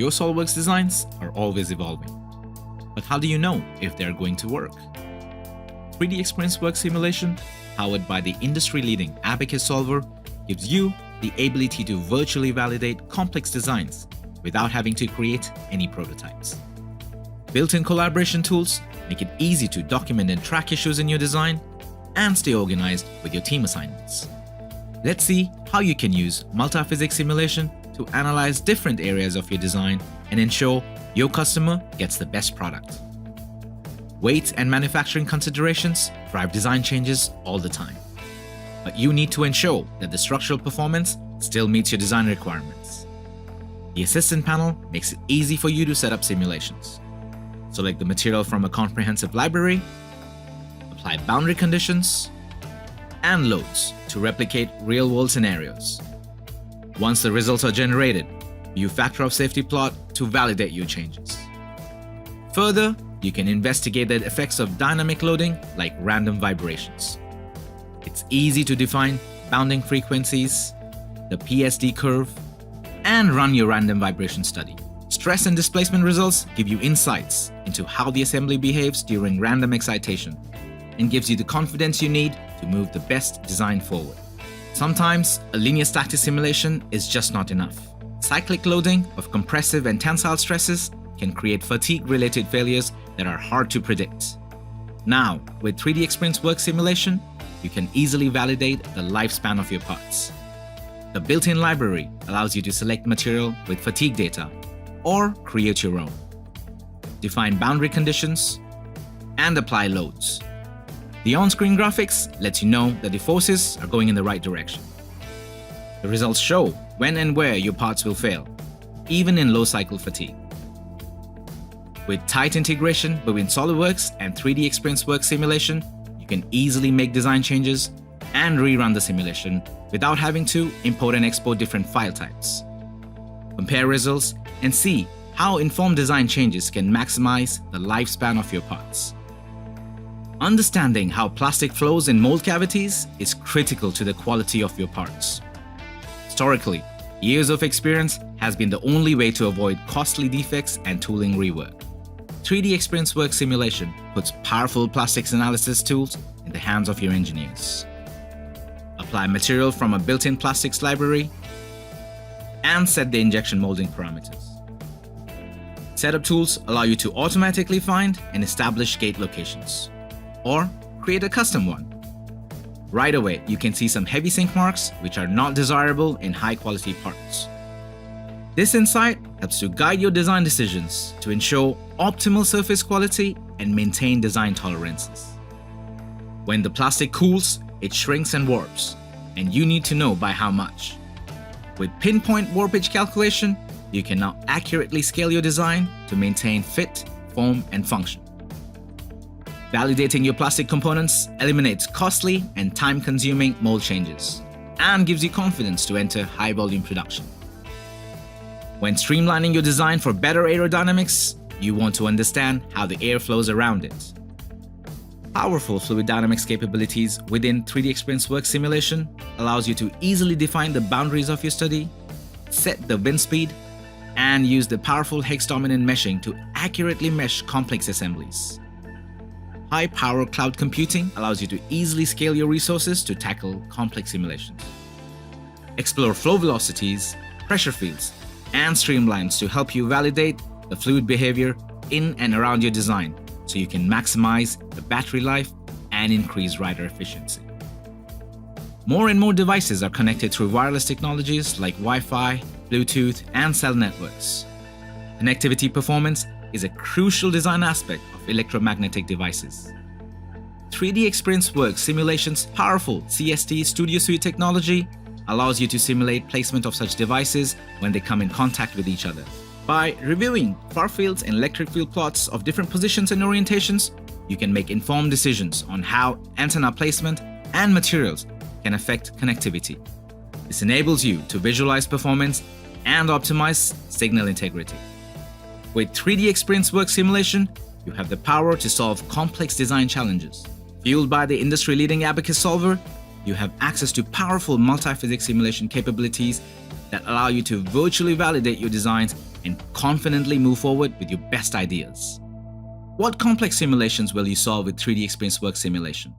Your SOLIDWORKS designs are always evolving. But how do you know if they are going to work? 3DEXPERIENCE Work Simulation, powered by the industry-leading Abacus solver, gives you the ability to virtually validate complex designs without having to create any prototypes. Built-in collaboration tools make it easy to document and track issues in your design and stay organized with your team assignments. Let's see how you can use multi-physics simulation to analyze different areas of your design and ensure your customer gets the best product. Weight and manufacturing considerations drive design changes all the time. But you need to ensure that the structural performance still meets your design requirements. The Assistant panel makes it easy for you to set up simulations. Select the material from a comprehensive library, apply boundary conditions, and loads to replicate real-world scenarios. Once the results are generated, view factor of safety plot to validate your changes. Further, you can investigate the effects of dynamic loading like random vibrations. It's easy to define bounding frequencies, the PSD curve, and run your random vibration study. Stress and displacement results give you insights into how the assembly behaves during random excitation and gives you the confidence you need to move the best design forward. Sometimes, a linear static simulation is just not enough. Cyclic loading of compressive and tensile stresses can create fatigue-related failures that are hard to predict. Now, with 3DEXPERIENCE Work Simulation, you can easily validate the lifespan of your parts. The built-in library allows you to select material with fatigue data or create your own. Define boundary conditions and apply loads. The on-screen graphics lets you know that the forces are going in the right direction. The results show when and where your parts will fail, even in low cycle fatigue. With tight integration between SOLIDWORKS and 3DEXPERIENCE Work Simulation, you can easily make design changes and rerun the simulation without having to import and export different file types. Compare results and see how informed design changes can maximize the lifespan of your parts. Understanding how plastic flows in mold cavities is critical to the quality of your parts. Historically, years of experience has been the only way to avoid costly defects and tooling rework. 3DEXPERIENCE Work Simulation puts powerful plastics analysis tools in the hands of your engineers. Apply material from a built-in plastics library and set the injection molding parameters. Setup tools allow you to automatically find and establish gate locations, or create a custom one. Right away, you can see some heavy sink marks which are not desirable in high-quality parts. This insight helps to guide your design decisions to ensure optimal surface quality and maintain design tolerances. When the plastic cools, it shrinks and warps, and you need to know by how much. With pinpoint warpage calculation, you can now accurately scale your design to maintain fit, form, and function. Validating your plastic components eliminates costly and time-consuming mold changes and gives you confidence to enter high-volume production. When streamlining your design for better aerodynamics, you want to understand how the air flows around it. Powerful fluid dynamics capabilities within 3DEXPERIENCE Work Simulation allows you to easily define the boundaries of your study, set the wind speed, and use the powerful hex-dominant meshing to accurately mesh complex assemblies. High-power cloud computing allows you to easily scale your resources to tackle complex simulations. Explore flow velocities, pressure fields, and streamlines to help you validate the fluid behavior in and around your design so you can maximize the battery life and increase rider efficiency. More and more devices are connected through wireless technologies like Wi-Fi, Bluetooth, and cell networks. Connectivity performance is a crucial design aspect of electromagnetic devices. 3DEXPERIENCE Work Simulation's powerful CST Studio Suite technology allows you to simulate placement of such devices when they come in contact with each other. By reviewing far fields and electric field plots of different positions and orientations, you can make informed decisions on how antenna placement and materials can affect connectivity. This enables you to visualize performance and optimize signal integrity. With 3DEXPERIENCE Work Simulation, you have the power to solve complex design challenges. Fueled by the industry-leading Abacus solver, you have access to powerful multi-physics simulation capabilities that allow you to virtually validate your designs and confidently move forward with your best ideas. What complex simulations will you solve with 3D Experience Works simulation?